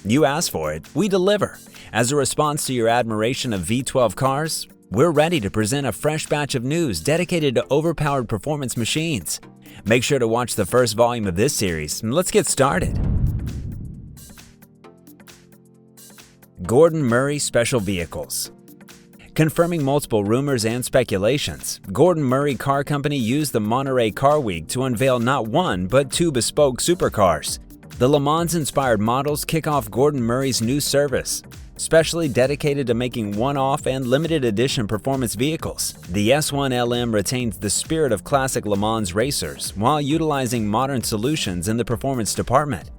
You asked for it, we deliver. As a response to your admiration of V12 cars, we're ready to present a fresh batch of news dedicated to overpowered performance machines. Make sure to watch the first volume of this series, and let's get started. Gordon Murray Special Vehicles. Confirming multiple rumors and speculations, Gordon Murray Car Company used the Monterey Car Week to unveil not one, but two bespoke supercars. The Le Mans-inspired models kick off Gordon Murray's new service, specially dedicated to making one-off and limited edition performance vehicles. The S1 LM retains the spirit of classic Le Mans racers while utilizing modern solutions in the performance department.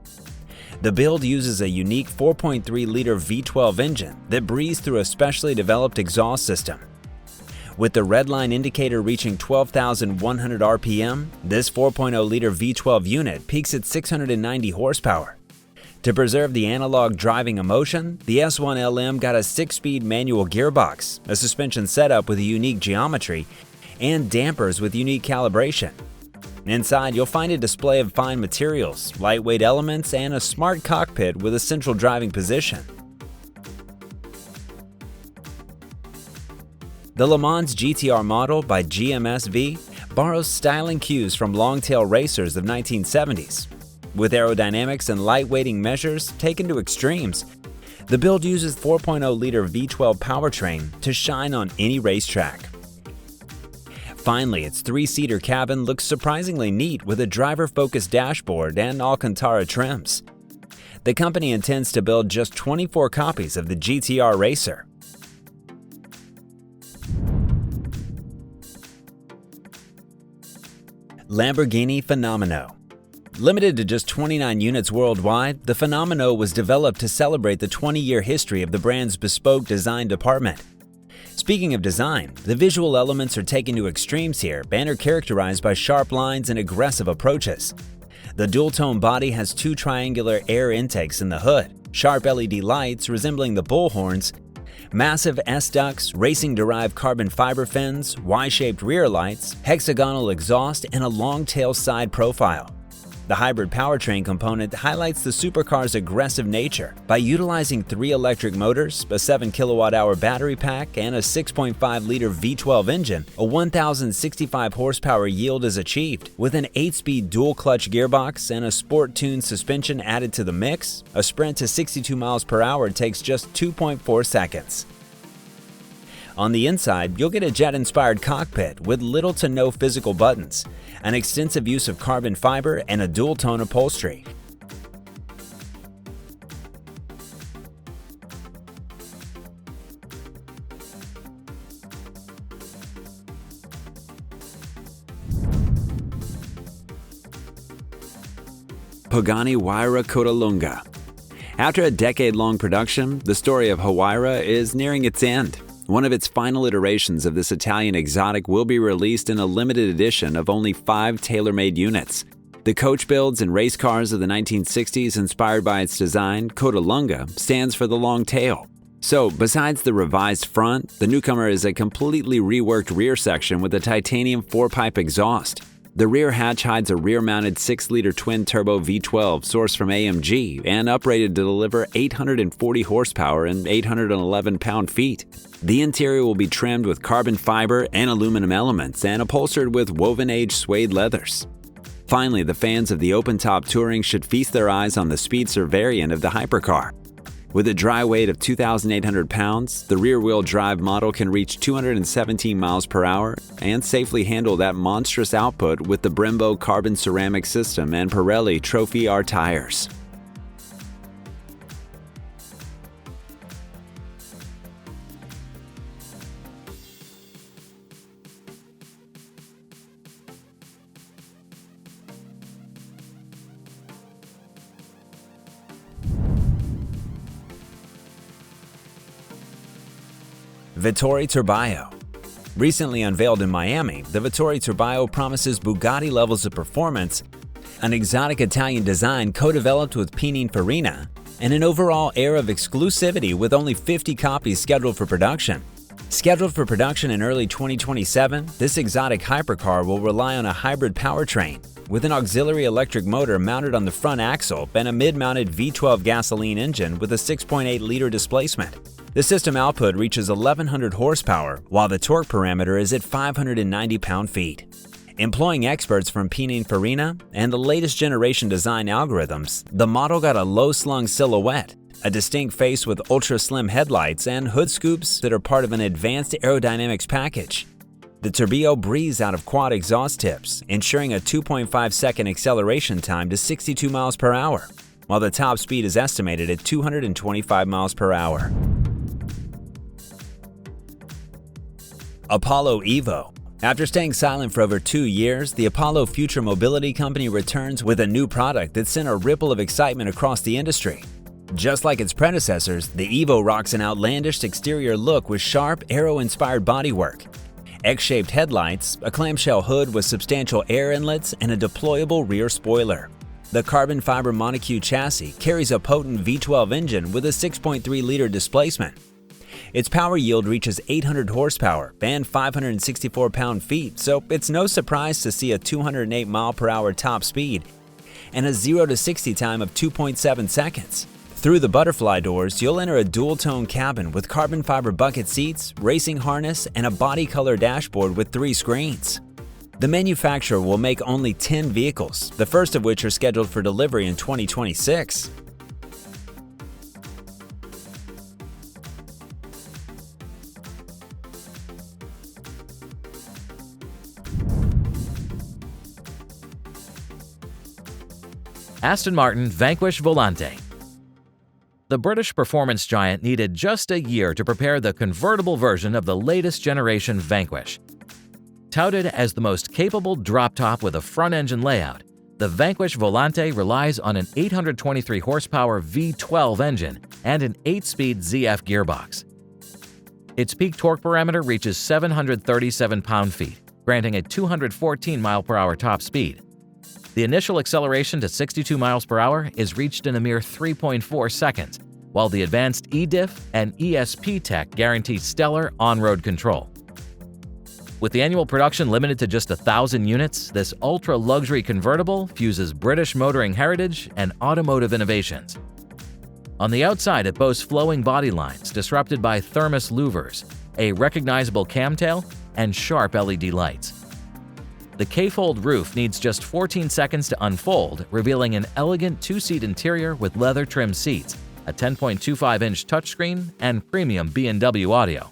The build uses a unique 4.3-liter V12 engine that breathes through a specially developed exhaust system. With the redline indicator reaching 12,100 RPM, this 4.0-liter V12 unit peaks at 690 horsepower. To preserve the analog driving emotion, the S1 LM got a 6-speed manual gearbox, a suspension setup with a unique geometry, and dampers with unique calibration. Inside, you'll find a display of fine materials, lightweight elements, and a smart cockpit with a central driving position. The Le Mans GTR model by GMSV borrows styling cues from long-tail racers of 1970s. With aerodynamics and lightweighting measures taken to extremes, the build uses 4.0-liter V12 powertrain to shine on any racetrack. Finally, its three-seater cabin looks surprisingly neat with a driver-focused dashboard and Alcantara trims. The company intends to build just 24 copies of the GTR Racer. Lamborghini Fenomeno. Limited to just 29 units worldwide, the Fenomeno was developed to celebrate the 20-year history of the brand's bespoke design department. Speaking of design, the visual elements are taken to extremes here and are characterized by sharp lines and aggressive approaches. The dual-tone body has two triangular air intakes in the hood, sharp LED lights resembling the bullhorns, massive S-ducts, racing-derived carbon fiber fins, Y-shaped rear lights, hexagonal exhaust, and a long-tail side profile. The hybrid powertrain component highlights the supercar's aggressive nature by utilizing 3 electric motors, a 7 kilowatt-hour battery pack, and a 6.5-liter V12 engine. A 1,065 horsepower yield is achieved. With an 8-speed dual-clutch gearbox and a sport-tuned suspension added to the mix, a sprint to 62 miles per hour takes just 2.4 seconds. On the inside, you'll get a jet-inspired cockpit with little to no physical buttons, an extensive use of carbon fiber, and a dual-tone upholstery. Pagani Huayra Codalunga. After a decade-long production, the story of Huayra is nearing its end. One of its final iterations of this Italian exotic will be released in a limited edition of only 5 tailor-made units. The coach builds and race cars of the 1960s inspired by its design, Codalunga stands for the long tail. So, besides the revised front, the newcomer is a completely reworked rear section with a titanium 4-pipe exhaust. The rear hatch hides a rear-mounted 6-liter twin-turbo V12 sourced from AMG and uprated to deliver 840 horsepower and 811 pound-feet. The interior will be trimmed with carbon fiber and aluminum elements and upholstered with woven-age suede leathers. Finally, the fans of the open-top touring should feast their eyes on the speedster variant of the hypercar. With a dry weight of 2,800 pounds, the rear-wheel drive model can reach 217 miles per hour and safely handle that monstrous output with the Brembo carbon ceramic system and Pirelli Trophy R tires. Vittori Turbio. Recently unveiled in Miami, the Vittori Turbio promises Bugatti levels of performance, an exotic Italian design co-developed with Pininfarina, and an overall air of exclusivity with only 50 copies scheduled for production. Scheduled for production in early 2027, this exotic hypercar will rely on a hybrid powertrain, with an auxiliary electric motor mounted on the front axle and a mid-mounted V12 gasoline engine with a 6.8-liter displacement. The system output reaches 1,100 horsepower, while the torque parameter is at 590 pound-feet. Employing experts from Pininfarina and the latest generation design algorithms, the model got a low-slung silhouette, a distinct face with ultra-slim headlights, and hood scoops that are part of an advanced aerodynamics package. The Turbio breathes out of quad exhaust tips, ensuring a 2.5-second acceleration time to 62 miles per hour, while the top speed is estimated at 225 miles per hour. Apollo Evo. After staying silent for over 2 years, the Apollo Future Mobility Company returns with a new product that sent a ripple of excitement across the industry. Just like its predecessors, the Evo rocks an outlandish exterior look with sharp, aero-inspired bodywork, X-shaped headlights, a clamshell hood with substantial air inlets, and a deployable rear spoiler. The carbon fiber monocoque chassis carries a potent V12 engine with a 6.3-liter displacement. Its power yield reaches 800 horsepower and 564 pound-feet, so it's no surprise to see a 208 mile/hour top speed and a 0 to 60 time of 2.7 seconds. Through the butterfly doors, you'll enter a dual-tone cabin with carbon fiber bucket seats, racing harness, and a body-color dashboard with 3 screens. The manufacturer will make only 10 vehicles, the first of which are scheduled for delivery in 2026. Aston Martin Vanquish Volante. The British performance giant needed just a year to prepare the convertible version of the latest generation Vanquish. Touted as the most capable drop-top with a front-engine layout, the Vanquish Volante relies on an 823 horsepower V12 engine and an 8-speed ZF gearbox. Its peak torque parameter reaches 737 pound-feet, granting a 214 mile/hour top speed. The initial acceleration to 62 miles per hour is reached in a mere 3.4 seconds, while the advanced eDiff and ESP tech guarantee stellar on-road control. With the annual production limited to just 1,000 units, this ultra-luxury convertible fuses British motoring heritage and automotive innovations. On the outside, it boasts flowing body lines disrupted by thermos louvers, a recognizable camtail, and sharp LED lights. The K-fold roof needs just 14 seconds to unfold, revealing an elegant 2-seat interior with leather-trimmed seats, a 10.25-inch touchscreen, and premium B&W audio.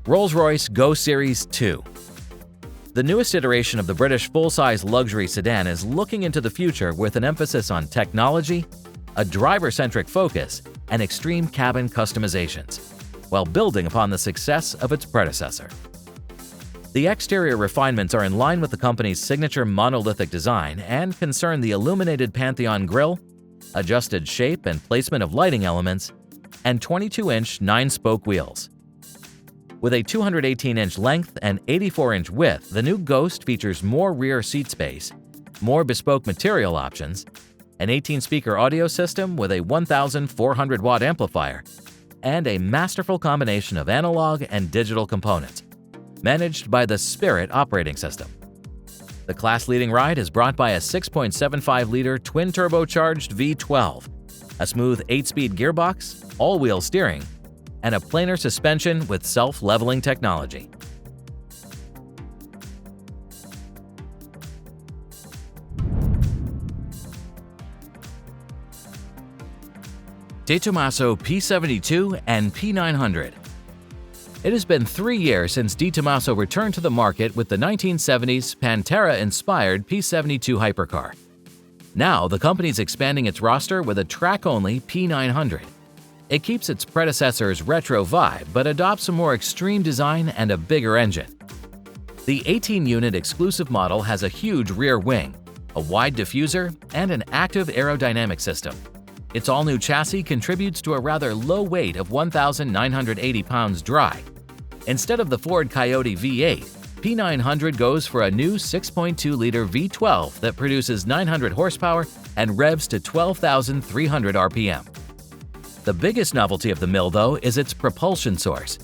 Rolls-Royce Go Series 2. The newest iteration of the British full-size luxury sedan is looking into the future with an emphasis on technology, a driver-centric focus, and extreme cabin customizations, while building upon the success of its predecessor. The exterior refinements are in line with the company's signature monolithic design and concern the illuminated Pantheon grille, adjusted shape and placement of lighting elements, and 22-inch 9-spoke wheels. With a 218-inch length and 84-inch width, the new Ghost features more rear seat space, more bespoke material options, an 18-speaker audio system with a 1,400-watt amplifier, and a masterful combination of analog and digital components, managed by the Spirit operating system. The class-leading ride is brought by a 6.75-liter twin-turbocharged V12, a smooth 8-speed gearbox, all-wheel steering, and a planar suspension with self-leveling technology. Tomaso P72 and P900. It has been 3 years since Tomaso returned to the market with the 1970s Pantera-inspired P72 hypercar. Now, the company's expanding its roster with a track-only P900. It keeps its predecessor's retro vibe, but adopts a more extreme design and a bigger engine. The 18-unit exclusive model has a huge rear wing, a wide diffuser, and an active aerodynamic system. Its all-new chassis contributes to a rather low weight of 1,980 pounds dry. Instead of the Ford Coyote V8, P900 goes for a new 6.2-liter V12 that produces 900 horsepower and revs to 12,300 RPM. The biggest novelty of the mill, though, is its propulsion source.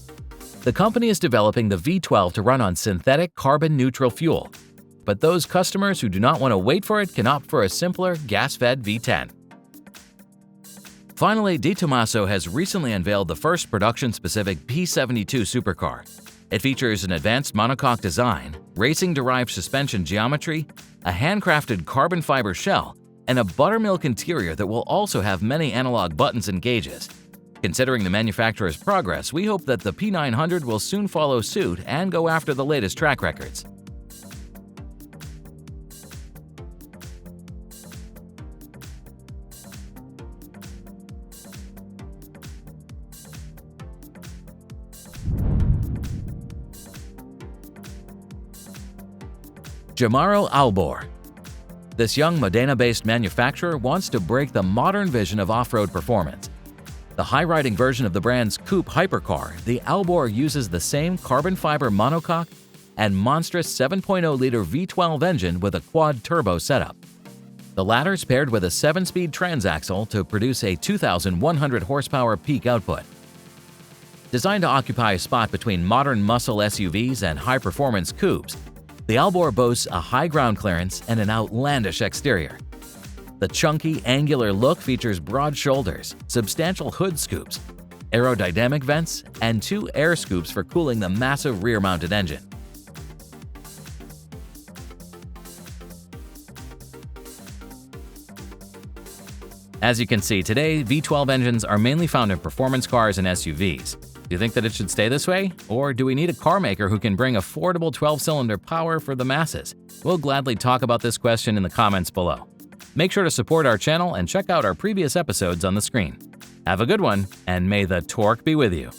The company is developing the V12 to run on synthetic carbon-neutral fuel, but those customers who do not want to wait for it can opt for a simpler gas-fed V10. Finally, Tomaso has recently unveiled the first production-specific P72 supercar. It features an advanced monocoque design, racing-derived suspension geometry, a handcrafted carbon fiber shell, and a buttermilk interior that will also have many analog buttons and gauges. Considering the manufacturer's progress, we hope that the P900 will soon follow suit and go after the latest track records. Giamaro Albor. This young Modena-based manufacturer wants to break the modern vision of off-road performance. The high-riding version of the brand's coupe hypercar, the Albor uses the same carbon fiber monocoque and monstrous 7.0-liter V12 engine with a quad-turbo setup. The latter's paired with a 7-speed transaxle to produce a 2,100 horsepower peak output. Designed to occupy a spot between modern muscle SUVs and high-performance coupes, the Albor boasts a high ground clearance and an outlandish exterior. The chunky, angular look features broad shoulders, substantial hood scoops, aerodynamic vents, and 2 air scoops for cooling the massive rear-mounted engine. As you can see, today V12 engines are mainly found in performance cars and SUVs. Do you think that it should stay this way? Or do we need a car maker who can bring affordable 12-cylinder power for the masses? We'll gladly talk about this question in the comments below. Make sure to support our channel and check out our previous episodes on the screen. Have a good one, and may the torque be with you.